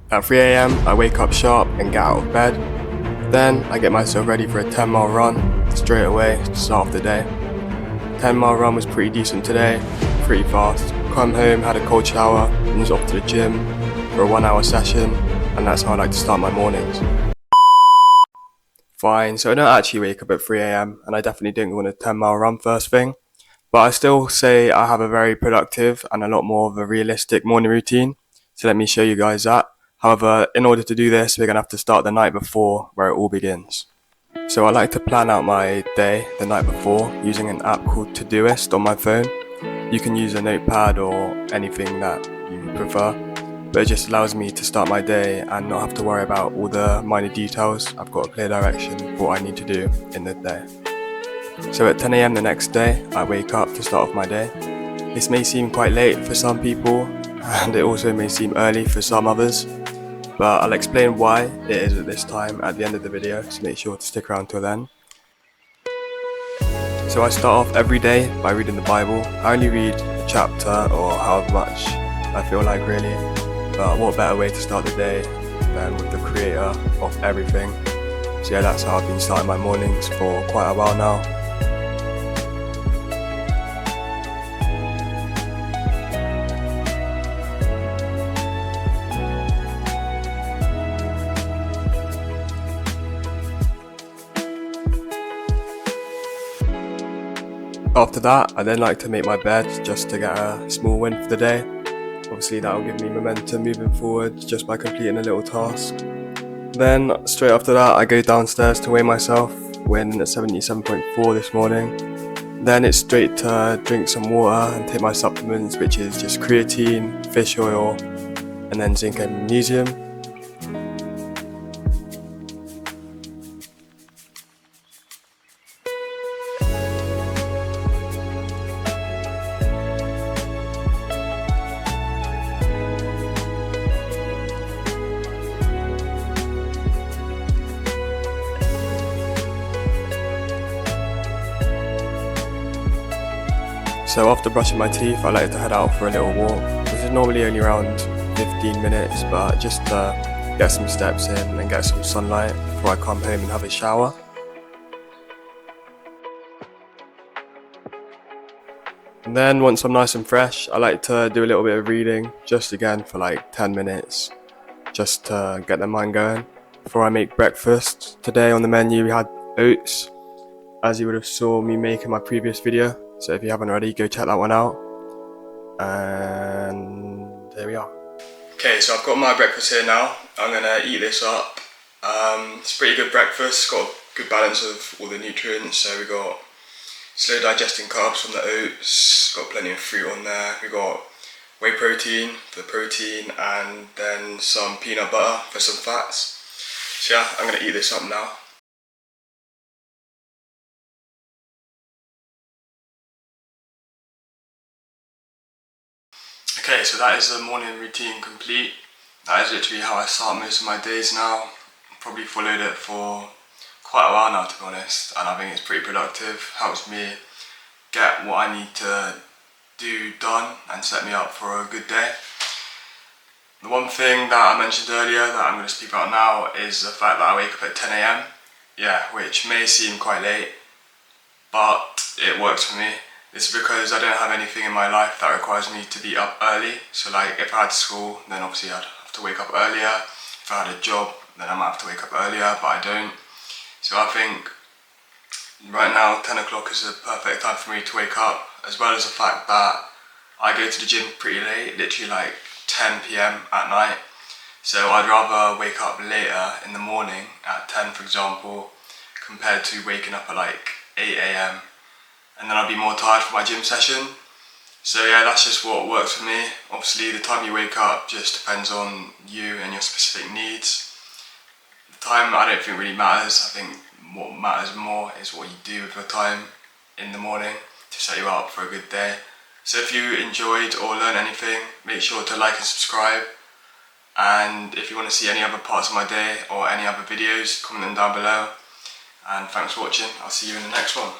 At 3 AM, I wake up sharp and get out of bed. Then I get myself ready for a 10-mile run straight away to start off the day. 10-mile run was pretty decent today, pretty fast. Come home, had a cold shower, and was off to the gym for a 1-hour session, and that's how I like to start my mornings. Fine, so I don't actually wake up at 3 AM, and I definitely don't go on a 10-mile run first thing, but I still say I have a very productive and a lot more of a realistic morning routine, so let me show you guys that. However, in order to do this, we're going to have to start the night before, where it all begins. So I like to plan out my day the night before using an app called Todoist on my phone. You can use a notepad or anything that you prefer, but it just allows me to start my day and not have to worry about all the minor details. I've got a clear direction for what I need to do in the day. So at 10 AM the next day, I wake up to start off my day. This may seem quite late for some people, and it also may seem early for some others, but I'll explain why it is at this time at the end of the video, so make sure to stick around till then. So I start off every day by reading the Bible. I only read a chapter or however much I feel like really, but what better way to start the day than with the creator of everything. So yeah, that's how I've been starting my mornings for quite a while now. After that, I then like to make my bed just to get a small win for the day. Obviously that will give me momentum moving forward just by completing a little task. Then straight after that, I go downstairs to weigh myself, weighing in at 77.4 this morning. Then it's straight to drink some water and take my supplements, which is just creatine, fish oil, and then zinc and magnesium. So after brushing my teeth, I like to head out for a little walk. This is normally only around 15 minutes, but just to get some steps in and get some sunlight before I come home and have a shower. And then once I'm nice and fresh, I like to do a little bit of reading, just again for like 10 minutes, just to get the mind going. Before I make breakfast, today on the menu we had oats, as you would have saw me make in my previous video. So if you haven't already, go check that one out. And there we are. Okay, so I've got my breakfast here now. I'm gonna eat this up. It's a pretty good breakfast. It's got a good balance of all the nutrients. So we got slow digesting carbs from the oats. Got plenty of fruit on there. We got whey protein for the protein, and then some peanut butter for some fats. So yeah, I'm gonna eat this up now. Okay, so that is the morning routine complete. That is literally how I start most of my days now. Probably followed it for quite a while now, to be honest, and I think it's pretty productive. Helps me get what I need to do done and set me up for a good day. The one thing that I mentioned earlier that I'm going to speak about now is the fact that I wake up at 10 AM. Yeah, which may seem quite late, but it works for me. It's because I don't have anything in my life that requires me to be up early. So like if I had school, then obviously I'd have to wake up earlier. If I had a job, then I might have to wake up earlier, but I don't. So I think right now 10 o'clock is the perfect time for me to wake up, as well as the fact that I go to the gym pretty late, literally like 10 PM at night. So I'd rather wake up later in the morning at 10 for example, compared to waking up at like 8 AM. And then I'll be more tired for my gym session. So yeah, that's just what works for me. Obviously the time you wake up just depends on you and your specific needs. The time I don't think really matters. I think what matters more is what you do with your time in the morning to set you up for a good day. So if you enjoyed or learned anything, make sure to like and subscribe. And if you want to see any other parts of my day or any other videos, comment them down below. And thanks for watching. I'll see you in the next one.